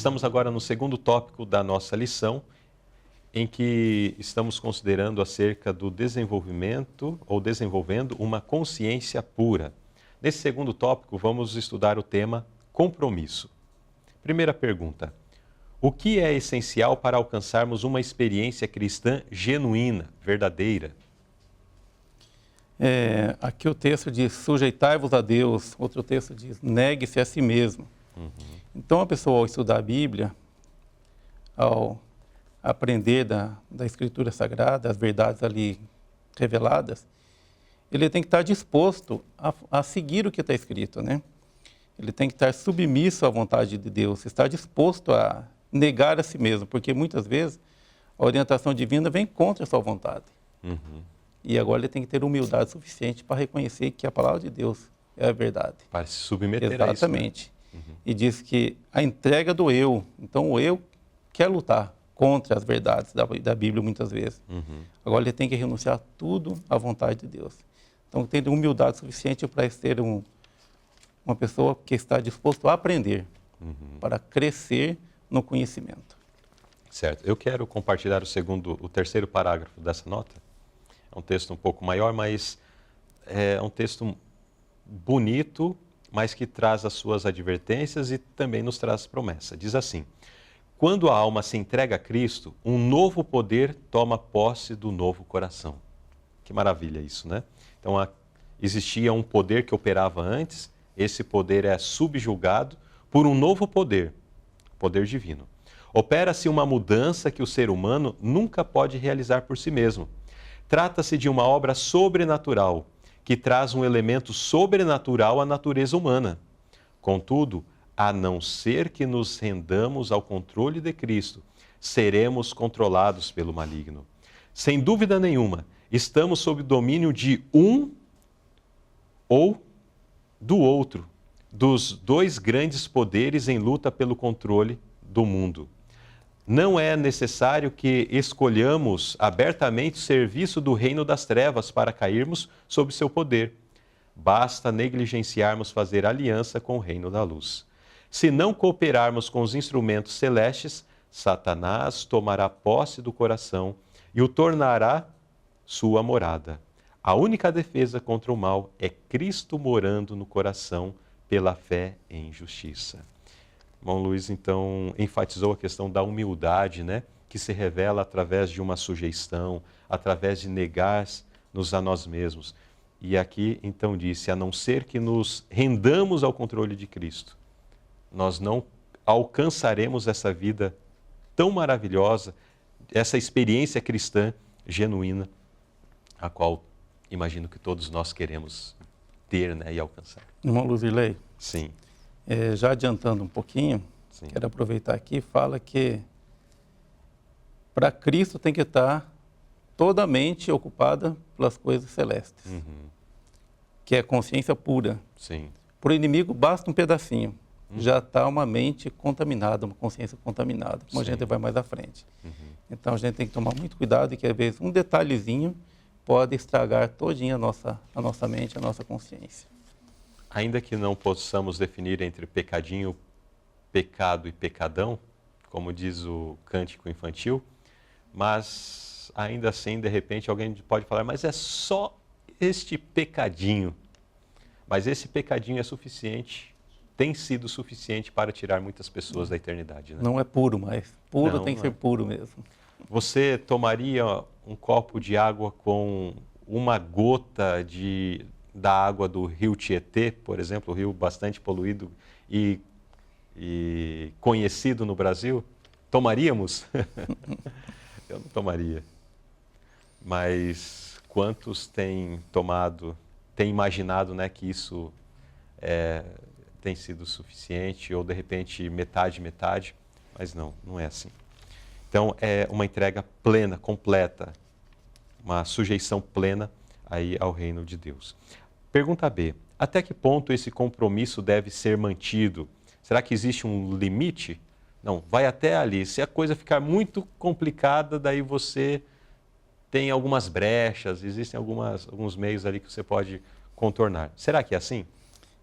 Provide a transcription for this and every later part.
Estamos agora no segundo tópico da nossa lição, em que estamos considerando acerca do desenvolvimento ou desenvolvendo uma consciência pura. Nesse segundo tópico, vamos estudar o tema compromisso. Primeira pergunta: o que é essencial para alcançarmos uma experiência cristã genuína, verdadeira? Aqui o texto diz: sujeitai-vos a Deus. Outro texto diz: negue-se a si mesmo. Então, a pessoa, ao estudar a Bíblia, ao aprender da Escritura Sagrada, as verdades ali reveladas, ele tem que estar disposto a seguir o que está escrito, né? Ele tem que estar submisso à vontade de Deus, estar disposto a negar a si mesmo, porque muitas vezes a orientação divina vem contra a sua vontade. E agora ele tem que ter humildade suficiente para reconhecer que a palavra de Deus é a verdade. Para se submeter a isso. Exatamente. E diz que a entrega do eu, então o eu quer lutar contra as verdades da Bíblia muitas vezes. Agora ele tem que renunciar tudo à vontade de Deus. Então tem humildade suficiente para ser uma pessoa que está disposto a aprender, para crescer no conhecimento. Certo. Eu quero compartilhar o terceiro parágrafo dessa nota. É um texto um pouco maior, mas é um texto bonito, mas que traz as suas advertências e também nos traz promessa. Diz assim: quando a alma se entrega a Cristo, um novo poder toma posse do novo coração. Que maravilha isso, né? Então, existia um poder que operava antes, esse poder é subjugado por um novo poder, poder divino. Opera-se uma mudança que o ser humano nunca pode realizar por si mesmo. Trata-se de uma obra sobrenatural, que traz um elemento sobrenatural à natureza humana. Contudo, a não ser que nos rendamos ao controle de Cristo, seremos controlados pelo maligno. Sem dúvida nenhuma, estamos sob o domínio de um ou do outro, dos dois grandes poderes em luta pelo controle do mundo. Não é necessário que escolhamos abertamente o serviço do reino das trevas para cairmos sob seu poder. Basta negligenciarmos fazer aliança com o reino da luz. Se não cooperarmos com os instrumentos celestes, Satanás tomará posse do coração e o tornará sua morada. A única defesa contra o mal é Cristo morando no coração pela fé em justiça. Irmão Luiz, então, enfatizou a questão da humildade, né? Que se revela através de uma sujeição, através de negar-nos a nós mesmos. E aqui, então, disse: a não ser que nos rendamos ao controle de Cristo, nós não alcançaremos essa vida tão maravilhosa, essa experiência cristã genuína, a qual imagino que todos nós queremos ter, né, e alcançar. Irmão Luzilei? Sim. Já adiantando um pouquinho, Sim. Quero aproveitar aqui, fala que para Cristo tem que estar toda a mente ocupada pelas coisas celestes, que é consciência pura. Sim. Para o inimigo basta um pedacinho, já está uma mente contaminada, uma consciência contaminada, como a gente vai mais à frente. Então a gente tem que tomar muito cuidado, e que às vezes um detalhezinho pode estragar todinha a nossa mente, a nossa consciência. Ainda que não possamos definir entre pecadinho, pecado e pecadão, como diz o cântico infantil, mas ainda assim, de repente, alguém pode falar: mas é só este pecadinho. Mas esse pecadinho é suficiente, tem sido suficiente para tirar muitas pessoas da eternidade, né? Não é puro, mas puro Não, tem que não ser puro mesmo. Você tomaria um copo de água com uma gota da água do rio Tietê, por exemplo, um rio bastante poluído e conhecido no Brasil? Tomaríamos? Eu não tomaria. Mas quantos têm imaginado, né, que isso tem sido suficiente, ou de repente metade, mas não é assim. Então é uma entrega plena, completa, uma sujeição plena aí ao reino de Deus. Pergunta B: até que ponto esse compromisso deve ser mantido? Será que existe um limite? Não, vai até ali. Se a coisa ficar muito complicada, daí você tem algumas brechas, existem alguns meios ali que você pode contornar. Será que é assim?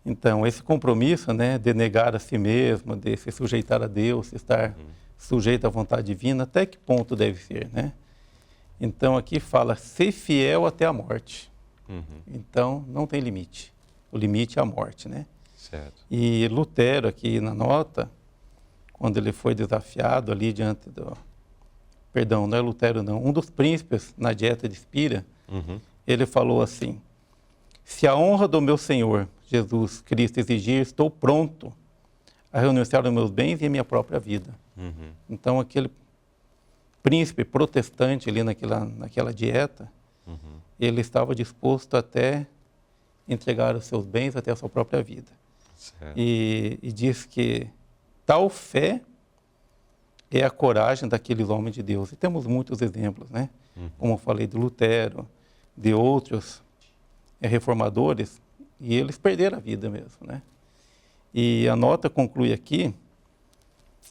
Então, esse compromisso, né, de negar a si mesmo, de se sujeitar a Deus, estar sujeito à vontade divina, até que ponto deve ser, né? Então, aqui fala, ser fiel até a morte. Então, não tem limite. O limite é a morte, né? Certo. E Lutero, aqui na nota, quando ele foi desafiado ali diante do... Perdão, não é Lutero, não. Um dos príncipes na Dieta de Spira, ele falou assim, se a honra do meu Senhor, Jesus Cristo, exigir, estou pronto a renunciar aos meus bens e a minha própria vida. Então, aquele príncipe protestante ali naquela dieta, ele estava disposto até entregar os seus bens, até a sua própria vida. E diz que tal fé é a coragem daqueles homens de Deus. E temos muitos exemplos, né? Como eu falei de Lutero, de outros reformadores, e eles perderam a vida mesmo, né? E a nota conclui aqui,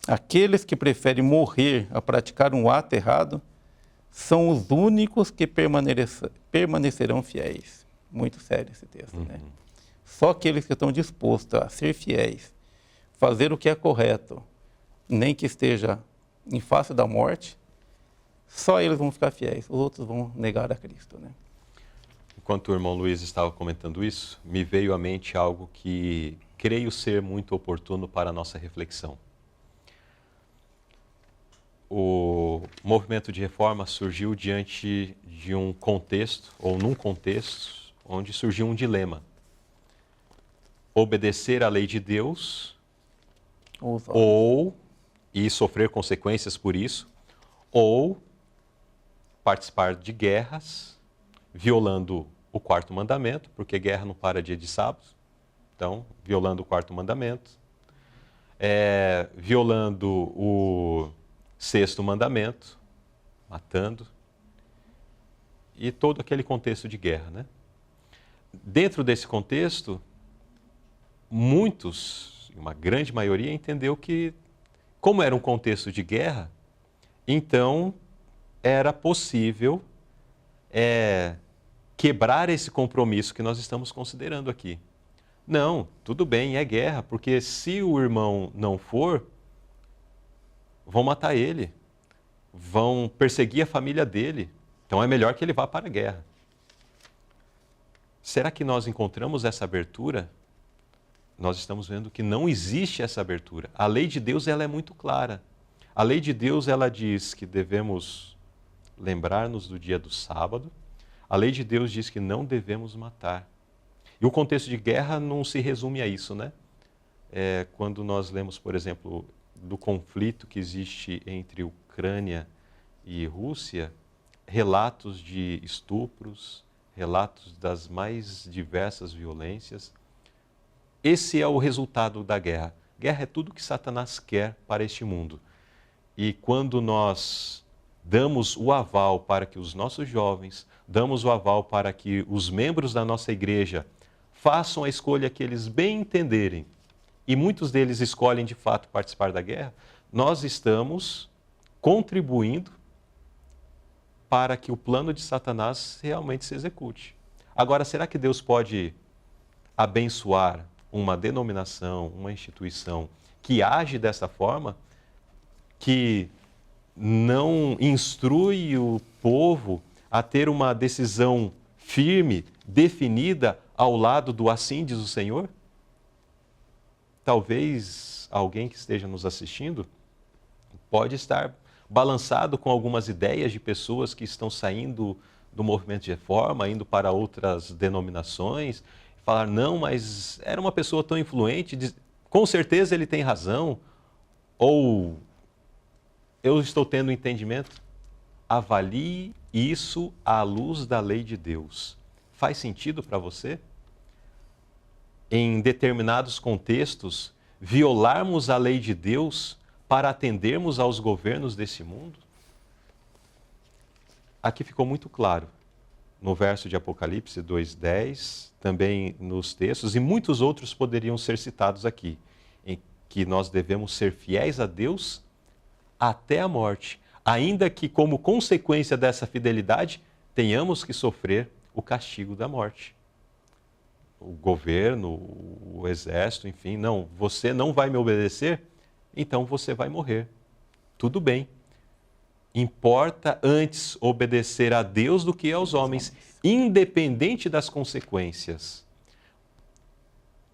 aqueles que preferem morrer a praticar um ato errado são os únicos que permanecerão fiéis. Muito sério esse texto, né? Só aqueles que estão dispostos a ser fiéis, fazer o que é correto, nem que esteja em face da morte, só eles vão ficar fiéis, os outros vão negar a Cristo, né? Enquanto o irmão Luiz estava comentando isso, me veio à mente algo que creio ser muito oportuno para a nossa reflexão. O movimento de reforma surgiu diante de um contexto, ou num contexto, onde surgiu um dilema. Obedecer à lei de Deus e sofrer consequências por isso, ou participar de guerras, violando o quarto mandamento, porque guerra não para dia de sábado, então, violando o quarto mandamento, violando o sexto mandamento, matando, e todo aquele contexto de guerra, né? Dentro desse contexto, muitos, uma grande maioria, entendeu que, como era um contexto de guerra, então era possível quebrar esse compromisso que nós estamos considerando aqui. Não, tudo bem, é guerra, porque se o irmão não for, vão matar ele, vão perseguir a família dele, então é melhor que ele vá para a guerra. Será que nós encontramos essa abertura? Nós estamos vendo que não existe essa abertura. A lei de Deus, ela é muito clara. A lei de Deus, ela diz que devemos lembrar-nos do dia do sábado. A lei de Deus diz que não devemos matar. E o contexto de guerra não se resume a isso, né? Quando nós lemos, por exemplo, do conflito que existe entre Ucrânia e Rússia, relatos de estupros, relatos das mais diversas violências. Esse é o resultado da guerra. Guerra é tudo que Satanás quer para este mundo. E quando nós damos o aval para que os nossos jovens, damos o aval para que os membros da nossa igreja façam a escolha que eles bem entenderem, e muitos deles escolhem de fato participar da guerra, nós estamos contribuindo para que o plano de Satanás realmente se execute. Agora, será que Deus pode abençoar uma denominação, uma instituição que age dessa forma, que não instrui o povo a ter uma decisão firme, definida ao lado do assim diz o Senhor? Talvez alguém que esteja nos assistindo pode estar balançado com algumas ideias de pessoas que estão saindo do movimento de reforma, indo para outras denominações, falar, não, mas era uma pessoa tão influente, com certeza ele tem razão, ou eu estou tendo entendimento. Avalie isso à luz da lei de Deus. Faz sentido para você? Em determinados contextos, violarmos a lei de Deus para atendermos aos governos desse mundo? Aqui ficou muito claro, no verso de Apocalipse 2:10, também nos textos, e muitos outros poderiam ser citados aqui, em que nós devemos ser fiéis a Deus até a morte, ainda que como consequência dessa fidelidade, tenhamos que sofrer o castigo da morte. o governo, o exército, enfim, não, você não vai me obedecer, então você vai morrer. Tudo bem. Importa antes obedecer a Deus do que aos homens, independente das consequências.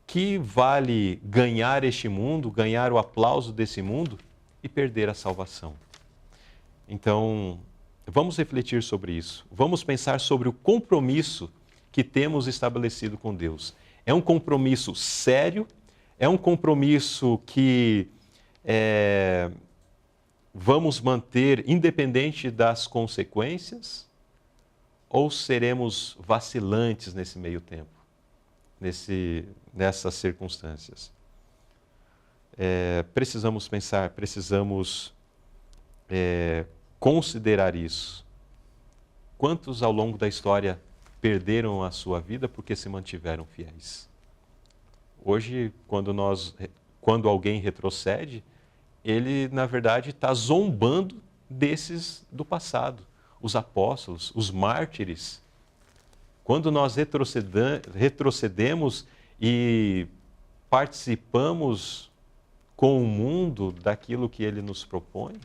Que vale ganhar este mundo, ganhar o aplauso desse mundo e perder a salvação? Então, vamos refletir sobre isso. Vamos pensar sobre o compromisso que temos estabelecido com Deus. É um compromisso sério, é um compromisso que vamos manter independente das consequências, ou seremos vacilantes nesse meio tempo, nessas circunstâncias? Precisamos pensar, precisamos considerar isso. Quantos ao longo da história perderam a sua vida porque se mantiveram fiéis? Hoje, quando alguém retrocede, ele, na verdade, está zombando desses do passado, os apóstolos, os mártires. Quando nós retrocedemos e participamos com o mundo daquilo que ele nos propõe,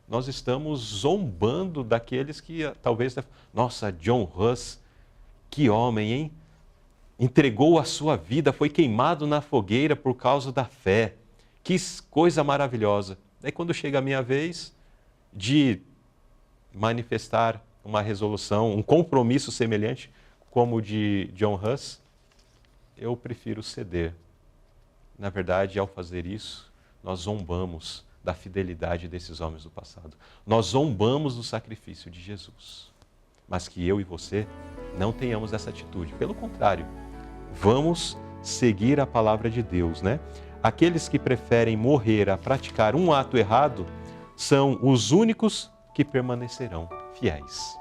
nós estamos zombando daqueles que talvez... Nossa, John Huss, que homem, hein? Entregou a sua vida, foi queimado na fogueira por causa da fé. Que coisa maravilhosa. Daí quando chega a minha vez de manifestar uma resolução, um compromisso semelhante como o de John Huss, eu prefiro ceder. Na verdade, ao fazer isso, nós zombamos da fidelidade desses homens do passado. Nós zombamos do sacrifício de Jesus. Mas que eu e você não tenhamos essa atitude. Pelo contrário, vamos seguir a palavra de Deus, né? Aqueles que preferem morrer a praticar um ato errado são os únicos que permanecerão fiéis.